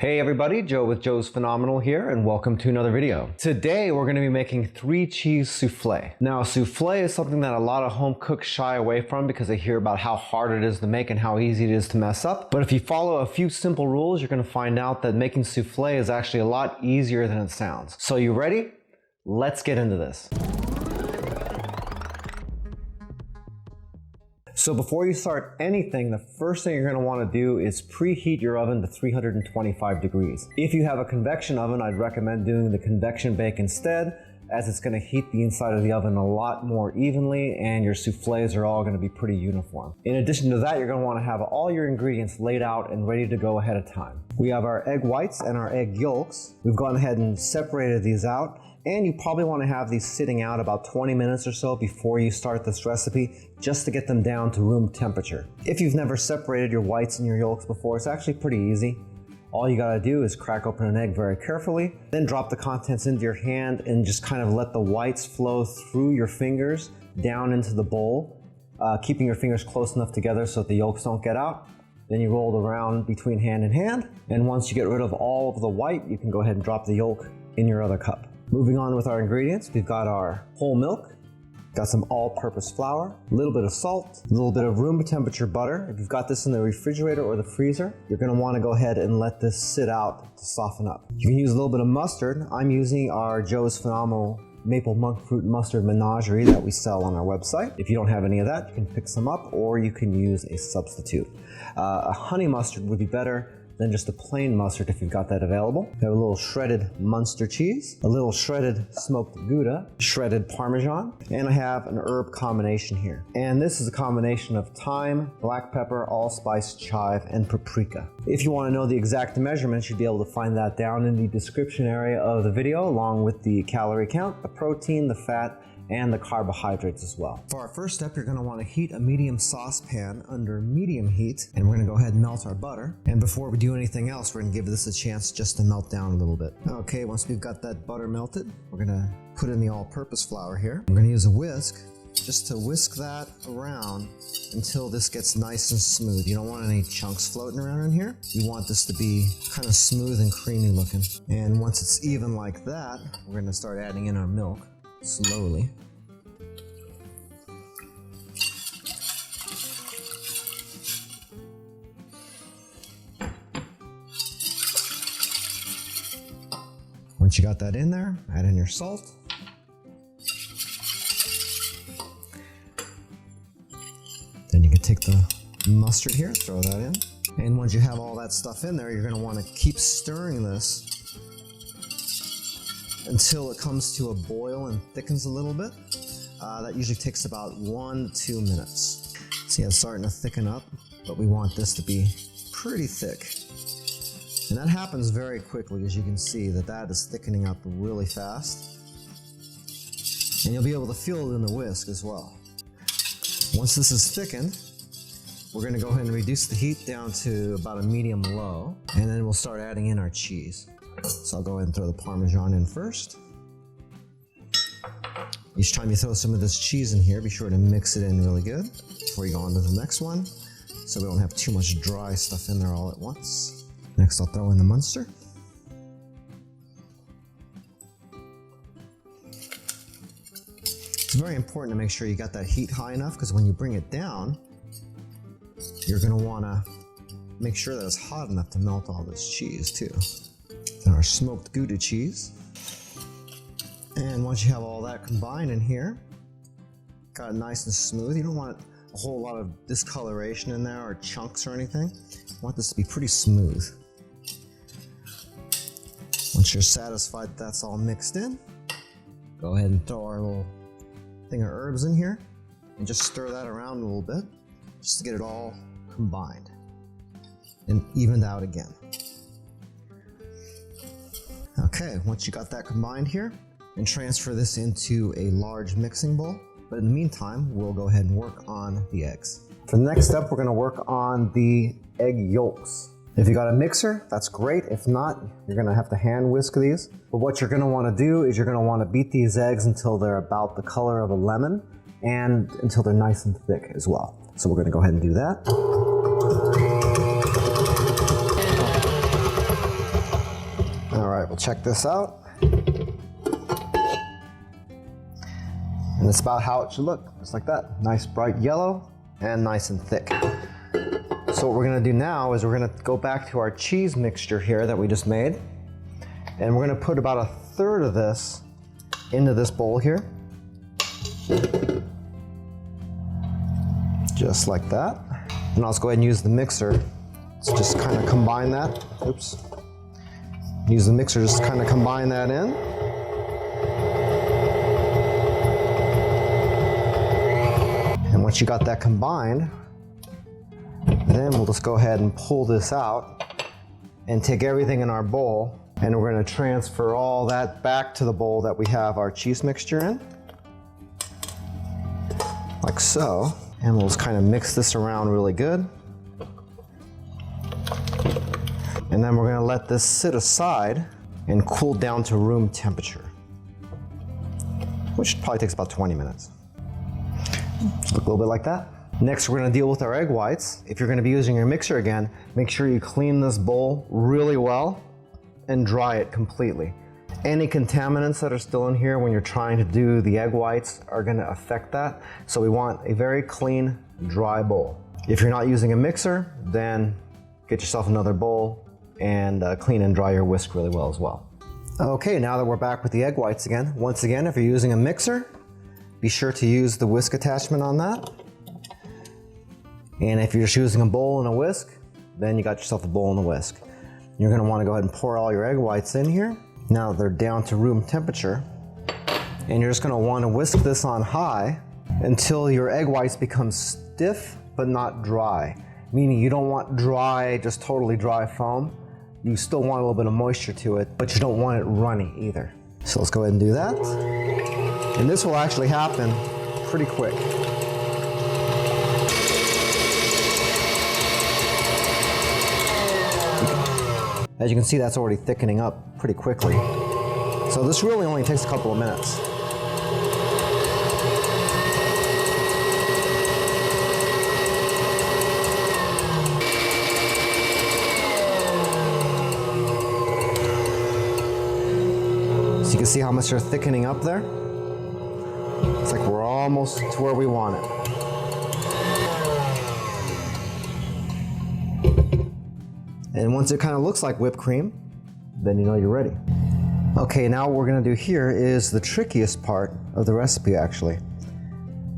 Hey everybody, Joe with Joe's Phenomenal here, and welcome to another video. Today we're going to be making 3 cheese souffle. Now souffle is something that a lot of home cooks shy away from because they hear about how hard it is to make and how easy it is to mess up. But if you follow a few simple rules, you're going to find out that making souffle is actually a lot easier than it sounds. So you ready? Let's get into this. So before you start anything, the first thing you're going to want to do is preheat your oven to 325 degrees. If you have a convection oven, I'd recommend doing the convection bake instead, as it's going to heat the inside of the oven a lot more evenly and your soufflés are all going to be pretty uniform. In addition to that, you're going to want to have all your ingredients laid out and ready to go ahead of time. We have our egg whites and our egg yolks. We've gone ahead and separated these out. And you probably want to have these sitting out about 20 minutes or so before you start this recipe, just to get them down to room temperature. If you've never separated your whites and your yolks before, it's actually pretty easy. All you gotta do is crack open an egg very carefully, then drop the contents into your hand and just kind of let the whites flow through your fingers down into the bowl, keeping your fingers close enough together so that the yolks don't get out. Then you roll it around between hand and hand, and once you get rid of all of the white, you can go ahead and drop the yolk in your other cup. Moving on with our ingredients, we've got our whole milk, got some all-purpose flour, a little bit of salt, a little bit of room temperature butter. If you've got this in the refrigerator or the freezer, you're going to want to go ahead and let this sit out to soften up. You can use a little bit of mustard. I'm using our Joe's Phenomenal Maple Monk Fruit Mustard Menagerie that we sell on our website. If you don't have any of that, you can pick some up or you can use a substitute. A honey mustard would be better than just a plain mustard if you've got that available. We have a little shredded Muenster cheese, a little shredded smoked gouda, shredded parmesan, and I have an herb combination here. And this is a combination of thyme, black pepper, allspice, chive, and paprika. If you want to know the exact measurements, you'll be able to find that down in the description area of the video, along with the calorie count, the protein, the fat, and the carbohydrates as well. For our first step, you're going to want to heat a medium saucepan under medium heat, and we're going to go ahead and melt our butter. And before we do anything else, we're going to give this a chance just to melt down a little bit. Okay, once we've got that butter melted, we're going to put in the all-purpose flour here. I'm going to use a whisk just to whisk that around until this gets nice and smooth. You don't want any chunks floating around in here. You want this to be kind of smooth and creamy looking. And once it's even like that, we're going to start adding in our milk slowly. Once you got that in there, add in your salt. Then you can take the mustard here, throw that in. And once you have all that stuff in there, you're going to want to keep stirring this until it comes to a boil and thickens a little bit. That usually takes about 1 to 2 minutes. See, it's starting to thicken up, but we want this to be pretty thick. And that happens very quickly, as you can see, that is thickening up really fast. And you'll be able to feel it in the whisk as well. Once this is thickened, we're going to go ahead and reduce the heat down to about a medium low, and then we'll start adding in our cheese. So I'll go ahead and throw the Parmesan in first. Each time you throw some of this cheese in here, be sure to mix it in really good before you go on to the next one, so we don't have too much dry stuff in there all at once. Next, I'll throw in the Muenster. It's very important to make sure you got that heat high enough, because when you bring it down, you're going to want to make sure that it's hot enough to melt all this cheese too. Then our smoked Gouda cheese. And once you have all that combined in here, got it nice and smooth. You don't want a whole lot of discoloration in there or chunks or anything. You want this to be pretty smooth. Once you're satisfied that's all mixed in, go ahead and throw our little thing of herbs in here and just stir that around a little bit just to get it all combined and evened out again. Okay, once you got that combined here, and transfer this into a large mixing bowl. But in the meantime, we'll go ahead and work on the eggs. For the next step, we're going to work on the egg yolks. If you got a mixer, that's great. If not, you're going to have to hand whisk these. But what you're going to want to do is you're going to want to beat these eggs until they're about the color of a lemon and until they're nice and thick as well. So we're going to go ahead and do that. right, we'll check this out. And that's about how it should look, just like that. Nice bright yellow and nice and thick. So what we're gonna do now is we're gonna go back to our cheese mixture here that we just made. And we're gonna put about 1/3 of this into this bowl here. Just like that. And I'll just go ahead and use the mixer to just kind of combine that. Oops. Use the mixer just to kind of combine that in. And once you got that combined, then we'll just go ahead and pull this out and take everything in our bowl, and we're going to transfer all that back to the bowl that we have our cheese mixture in. Like so. And we'll just kind of mix this around really good. And then we're going to let this sit aside and cool down to room temperature, which probably takes about 20 minutes. Look a little bit like that. Next, we're going to deal with our egg whites. If you're going to be using your mixer again, make sure you clean this bowl really well and dry it completely. Any contaminants that are still in here when you're trying to do the egg whites are going to affect that. So we want a very clean, dry bowl. If you're not using a mixer, then get yourself another bowl and clean and dry your whisk really well as well. Okay, now that we're back with the egg whites again, once again, if you're using a mixer, be sure to use the whisk attachment on that. And if you're just using a bowl and a whisk, then you got yourself a bowl and a whisk. You're going to want to go ahead and pour all your egg whites in here. Now they're down to room temperature, and you're just going to want to whisk this on high until your egg whites become stiff but not dry. Meaning you don't want dry, just totally dry foam. You still want a little bit of moisture to it, but you don't want it runny either. So let's go ahead and do that. And this will actually happen pretty quick. As you can see, that's already thickening up pretty quickly. So this really only takes a couple of minutes. So you can see how much they're thickening up there. It's like we're almost to where we want it. And once it kind of looks like whipped cream, then you know you're ready. Okay, now what we're gonna do here is the trickiest part of the recipe actually.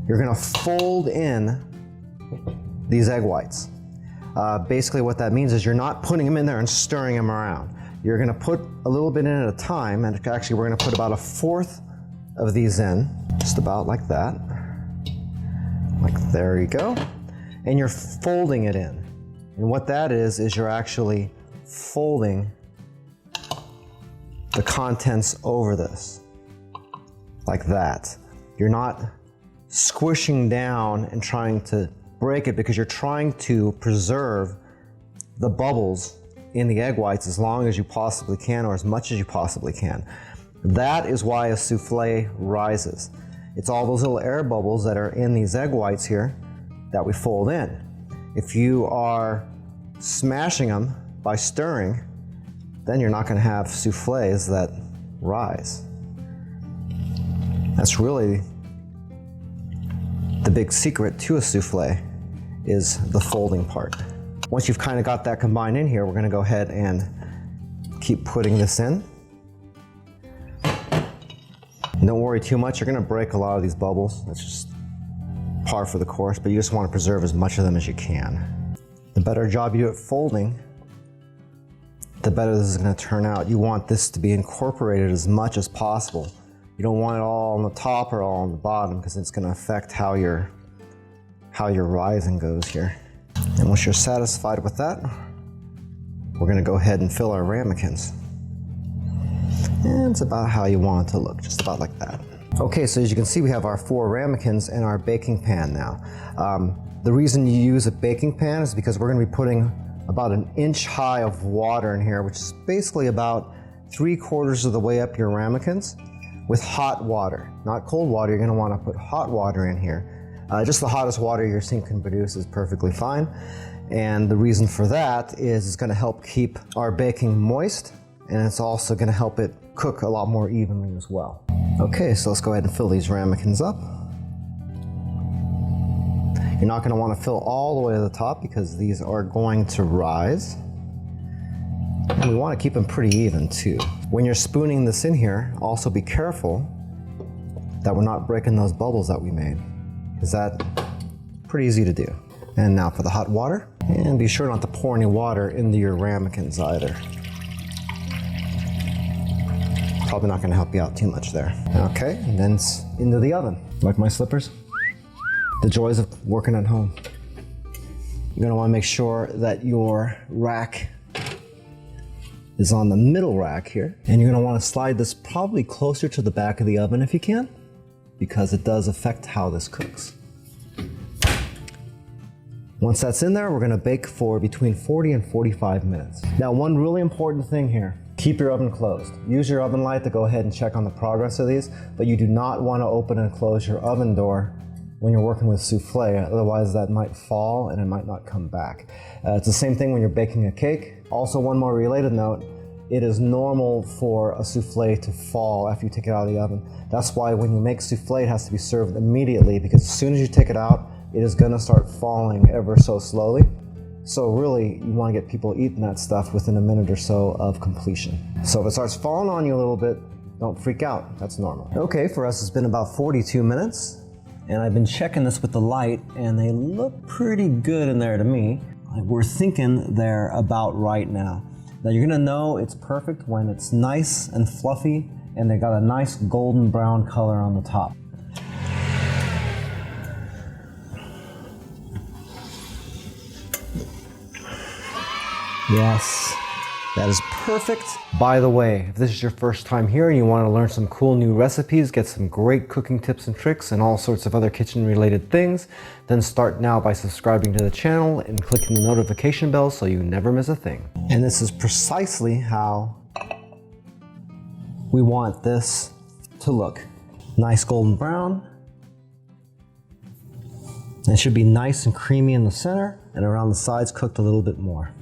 You're gonna fold in these egg whites. Basically what that means is you're not putting them in there and stirring them around. You're gonna put a little bit in at a time, and actually we're gonna put about 1/4 of these in, just about like that. Like there you go. And you're folding it in. And what that is you're actually folding the contents over this, like that. You're not squishing down and trying to break it, because you're trying to preserve the bubbles in the egg whites as long as you possibly can, or as much as you possibly can. That is why a souffle rises. It's all those little air bubbles that are in these egg whites here that we fold in. If you are smashing them by stirring, then you're not going to have soufflés that rise. That's really the big secret to a soufflé, is the folding part. Once you've kind of got that combined in here, we're going to go ahead and keep putting this in. Don't worry too much, you're going to break a lot of these bubbles. That's just par for the course, but you just want to preserve as much of them as you can. The better job you do at folding, the better this is going to turn out. You want this to be incorporated as much as possible. You don't want it all on the top or all on the bottom, because it's going to affect how your rising goes here. And once you're satisfied with that, we're going to go ahead and fill our ramekins. And it's about how you want it to look, just about like that. Okay, so as you can see, we have our 4 ramekins in our baking pan now. The reason you use a baking pan is because we're going to be putting about 1 inch high of water in here, which is basically about 3/4 of the way up your ramekins, with hot water. Not cold water, you're going to want to put hot water in here. Just the hottest water your sink can produce is perfectly fine. And the reason for that is it's going to help keep our baking moist and it's also going to help it cook a lot more evenly as well. Okay, so let's go ahead and fill these ramekins up. You're not going to want to fill all the way to the top because these are going to rise. And we want to keep them pretty even too. When you're spooning this in here, also be careful that we're not breaking those bubbles that we made, because that's pretty easy to do. And now for the hot water. And be sure not to pour any water into your ramekins either. Probably not going to help you out too much there. Okay, and then it's into the oven. Like my slippers? The joys of working at home. You're going to want to make sure that your rack is on the middle rack here. And you're going to want to slide this probably closer to the back of the oven if you can, because it does affect how this cooks. Once that's in there, we're going to bake for between 40 and 45 minutes. Now, one really important thing here. Keep your oven closed. Use your oven light to go ahead and check on the progress of these, but you do not want to open and close your oven door when you're working with souffle, otherwise that might fall and it might not come back. It's the same thing when you're baking a cake. Also, one more related note, it is normal for a souffle to fall after you take it out of the oven. That's why when you make souffle, it has to be served immediately, because as soon as you take it out, it is gonna start falling ever so slowly. So really, you wanna get people eating that stuff within a minute or so of completion. So if it starts falling on you a little bit, don't freak out, that's normal. Okay, for us it's been about 42 minutes. And I've been checking this with the light, and they look pretty good in there to me. We're thinking they're about right now. Now you're gonna know it's perfect when it's nice and fluffy, and they got a nice golden brown color on the top. Yes, that is perfect. By the way, if this is your first time here and you want to learn some cool new recipes, get some great cooking tips and tricks and all sorts of other kitchen related things, then start now by subscribing to the channel and clicking the notification bell so you never miss a thing. And this is precisely how we want this to look. Nice golden brown. And it should be nice and creamy in the center, and around the sides cooked a little bit more.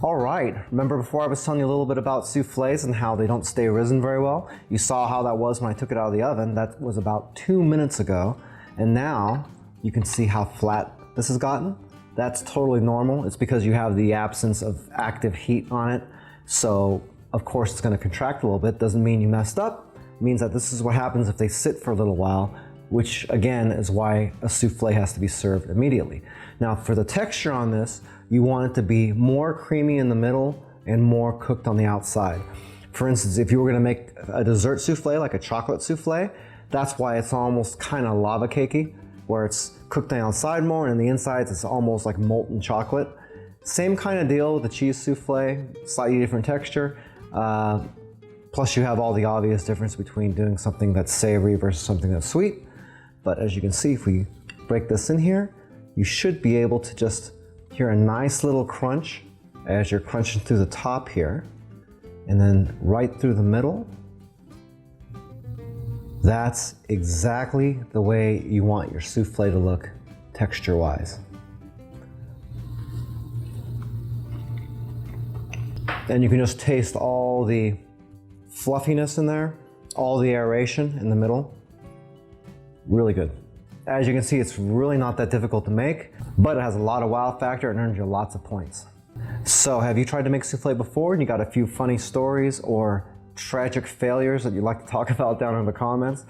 All right, remember before I was telling you a little bit about soufflés and how they don't stay risen very well? You saw how that was when I took it out of the oven. That was about 2 minutes ago. And now you can see how flat this has gotten. That's totally normal. It's because you have the absence of active heat on it. So of course it's gonna contract a little bit. Doesn't mean you messed up. It means that this is what happens if they sit for a little while, which again is why a soufflé has to be served immediately. Now for the texture on this, you want it to be more creamy in the middle and more cooked on the outside. For instance, if you were gonna make a dessert soufflé, like a chocolate soufflé, that's why it's almost kind of lava cakey, where it's cooked on the outside more and on the insides it's almost like molten chocolate. Same kind of deal with the cheese soufflé, slightly different texture. Plus you have all the obvious difference between doing something that's savory versus something that's sweet. But as you can see, if we break this in here, you should be able to just hear a nice little crunch as you're crunching through the top here, and then right through the middle. That's exactly the way you want your soufflé to look texture-wise. And you can just taste all the fluffiness in there, all the aeration in the middle. Really good. As you can see, it's really not that difficult to make, but it has a lot of wow factor and earns you lots of points. So have you tried to make soufflé before and you got a few funny stories or tragic failures that you'd like to talk about down in the comments?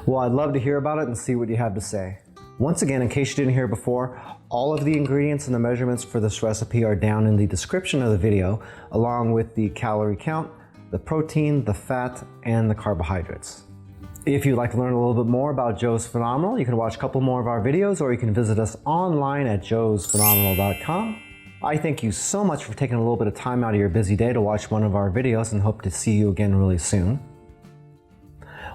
Well, I'd love to hear about it and see what you have to say. Once again, in case you didn't hear before, all of the ingredients and the measurements for this recipe are down in the description of the video, along with the calorie count, the protein, the fat, and the carbohydrates. If you'd like to learn a little bit more about Joe's Phenomenal, you can watch a couple more of our videos, or you can visit us online at joesphenomenal.com. I thank you so much for taking a little bit of time out of your busy day to watch one of our videos, and hope to see you again really soon.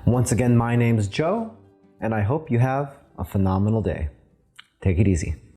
Once again, my name's Joe, and I hope you have a phenomenal day. Take it easy.